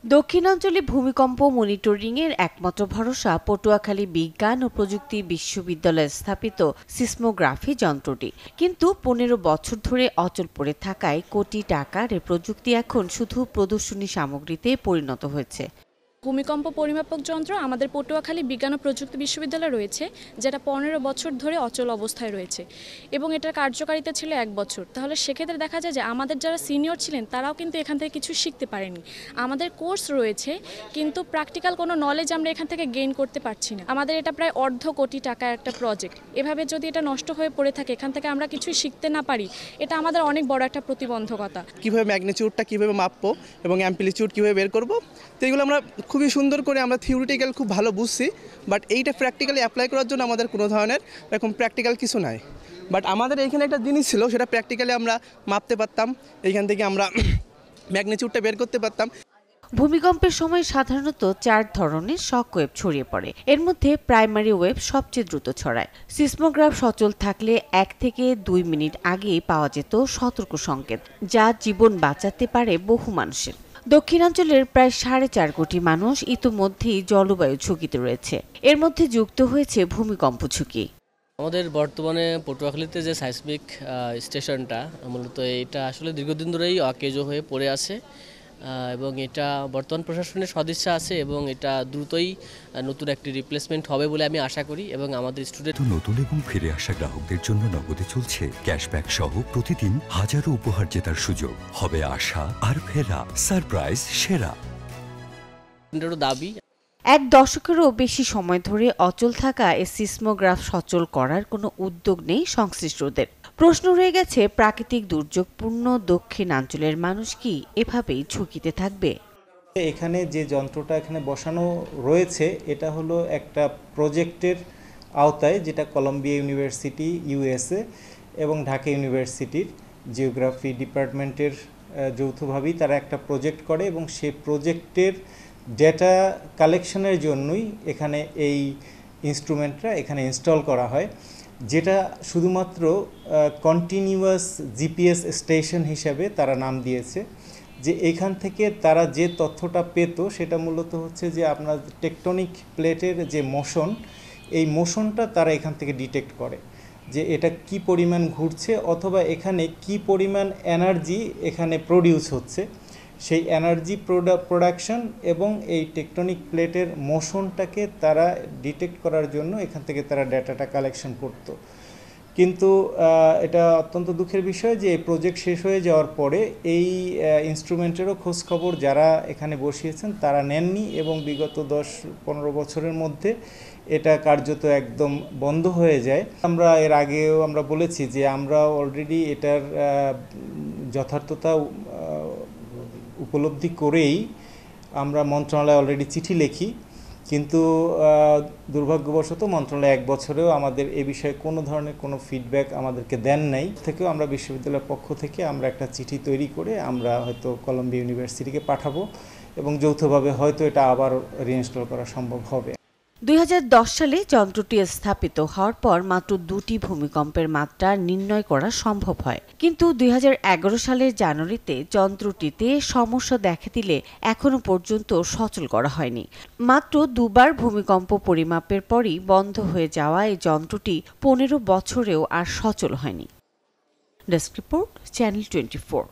দক্ষিণাঞ্চলে ভূমিকম্প মনিটরিংয়ের একমাত্র ভরসা পটুয়াখালী বিজ্ঞান ও প্রযুক্তি বিশ্ববিদ্যালয়ে স্থাপিত সিসমোগ্রাফি যন্ত্রটি। কিন্তু ১৫ বছর ধরে অচল পড়ে থাকায় কোটি টাকার এ প্রযুক্তি এখন শুধু প্রদর্শনী সামগ্রীতে পরিণত হয়েছে। ভূমিকম্প পরিমাপক যন্ত্র আমাদের পটুয়াখালী বিজ্ঞান ও প্রযুক্তি বিশ্ববিদ্যালয়ে রয়েছে, যেটা ১৫ বছর ধরে অচল অবস্থায় রয়েছে এবং এটার কার্যকারিতা ছিল ১ বছর। তাহলে সেক্ষেত্রে দেখা যায় যে আমাদের যারা সিনিয়র ছিলেন তারাও কিন্তু এখান থেকে কিছু শিখতে পারেনি। আমাদের কোর্স রয়েছে কিন্তু প্র্যাকটিক্যাল কোনো নলেজ আমরা এখান থেকে গেইন করতে পারছি না। আমাদের এটা প্রায় অর্ধ কোটি টাকার একটা প্রজেক্ট। এভাবে যদি এটা নষ্ট হয়ে পড়ে থাকে, এখান থেকে আমরা কিছুই শিখতে না পারি, এটা আমাদের অনেক বড় একটা প্রতিবন্ধকতা। কীভাবে ম্যাগনিটিউডটা কীভাবে মাপবো এবং অ্যাম্পলিটিউড কীভাবে বের করবো, তো এগুলো আমরা খুবই সুন্দর করে আমরা থিওরিটিক্যাল খুব ভালো বুঝছি, বাট এইটা প্র্যাকটিক্যালি অ্যাপ্লাই করার জন্য আমাদের কোনো ধরনের এরকম প্র্যাকটিক্যাল কিছু নাই। বাট আমাদের এইখানে একটা জিনিস ছিল, সেটা প্র্যাকটিক্যালি আমরা মাপতে পারতাম, এইখান থেকে আমরা ম্যাগনিটিউডটা বের করতে পারতাম। ভূমিকম্পের সময় সাধারণত ৪ ধরনের শক ওয়েভ ছড়িয়ে পড়ে। এর মধ্যে প্রাইমারি ওয়েভ সবচেয়ে দ্রুত ছড়ায়। সিসমোগ্রাফ সচল থাকলে ১ থেকে ২ মিনিট আগেই পাওয়া যেত সতর্ক সংকেত, যা জীবন বাঁচাতে পারে বহু মানুষের। দক্ষিণাঞ্চলের প্রায় ৪.৫ কোটি মানুষ ইতোমধ্যেই জলবায়ু ঝুঁকিতে রয়েছে। এর মধ্যে যুক্ত হয়েছে ভূমিকম্প ঝুঁকি। আমাদের বর্তমানে পটুয়াখালীতে যে সাইসমিক স্টেশনটা, মূলত এটা আসলে দীর্ঘদিন ধরেই অকেজো হয়ে পড়ে আছে এবং এটা বর্তমান প্রশাসনের সদিচ্ছা আছে এবং এটা দ্রুতই নতুন একটি রিপ্লেসমেন্ট হবে বলে আমি আশা করি। এবং আমাদের স্টুডেন্ট নতুন এবং ফিরে আসা গ্রাহকদের জন্য নগদে চলছে ক্যাশব্যাক সহ প্রতিদিন হাজারো উপহার জেতার সুযোগ। হবে আশা আর ফেরা সারপ্রাইজ সেরা। দাবি, ১ দশকেরও বেশি সময় ধরে অচল থাকা এই সিসমোগ্রাফ সচল করার কোনো উদ্যোগ নেই সংশ্লিষ্টদের। প্রশ্ন রয়ে গেছে, প্রাকৃতিক দুর্যোগপূর্ণ দক্ষিণাঞ্চলের মানুষ কি এভাবেই ঝুঁকিতে থাকবে? এখানে যে যন্ত্রটা এখানে বসানো রয়েছে, এটা হলো একটা প্রজেক্টের আওতায়, যেটা কলম্বিয়া ইউনিভার্সিটি ইউএসএ এবং ঢাকা ইউনিভার্সিটির জিওগ্রাফি ডিপার্টমেন্টের যৌথভাবেই তারা একটা প্রজেক্ট করে এবং সেই প্রজেক্টের ডেটা কালেকশনের জন্যই এখানে এই ইনস্ট্রুমেন্টটা এখানে ইনস্টল করা হয়, যেটা শুধুমাত্র কন্টিনিউয়াস জিপিএস স্টেশন হিসাবে তারা নাম দিয়েছে। যে এখান থেকে তারা যে তথ্যটা পেত সেটা মূলত হচ্ছে যে আপনার টেকটনিক প্লেটের যে মোশন, এই মোশনটা তারা এখান থেকে ডিটেক্ট করে যে এটা কি পরিমাণ ঘুরছে অথবা এখানে কি পরিমাণ এনার্জি এখানে প্রডিউস হচ্ছে। সেই এনার্জি প্রোডাকশন এবং এই টেকটনিক প্লেটের মোশনটাকে তারা ডিটেক্ট করার জন্য এখান থেকে তারা ডেটাটা কালেকশন করত। কিন্তু এটা অত্যন্ত দুঃখের বিষয় যে এই প্রজেক্ট শেষ হয়ে যাওয়ার পরে এই ইনস্ট্রুমেন্টেরও খোঁজখবর যারা এখানে বসিয়েছেন তারা নেননি এবং বিগত ১০-১৫ বছরের মধ্যে এটা কার্যত একদম বন্ধ হয়ে যায়। আমরা এর আগেও আমরা বলেছি যে আমরা অলরেডি এটার যথার্থতা উপলব্ধি করেই আমরা মন্ত্রণালয়ে অলরেডি চিঠি লিখি, কিন্তু দুর্ভাগ্যবশত মন্ত্রণালয় ১ বছরেও আমাদের এ বিষয়ে কোনো ধরনের কোনো ফিডব্যাক আমাদেরকে দেন নাই। থেকেও আমরা বিশ্ববিদ্যালয়ের পক্ষ থেকে আমরা একটা চিঠি তৈরি করে আমরা হয়তো কলম্বিয়া ইউনিভার্সিটিকে পাঠাবো এবং যৌথভাবে হয়তো এটা আবার রিইনস্টল করা সম্ভব হবে। ২০১০ সালে যন্ত্রটি স্থাপিত হওয়ার পর মাত্র ২টি ভূমিকম্পের মাত্রা নির্ণয় করা সম্ভব হয়। কিন্তু ২০১১ সালের জানুয়ারিতে যন্ত্রটিতে সমস্যা দেখা দিলে এখনো পর্যন্ত সচল করা হয়নি। মাত্র ২বার ভূমিকম্প পরিমাপের পরই বন্ধ হয়ে যাওয়া এই যন্ত্রটি ১৫ বছরেও আর সচল হয়নি। Desk report, channel 24।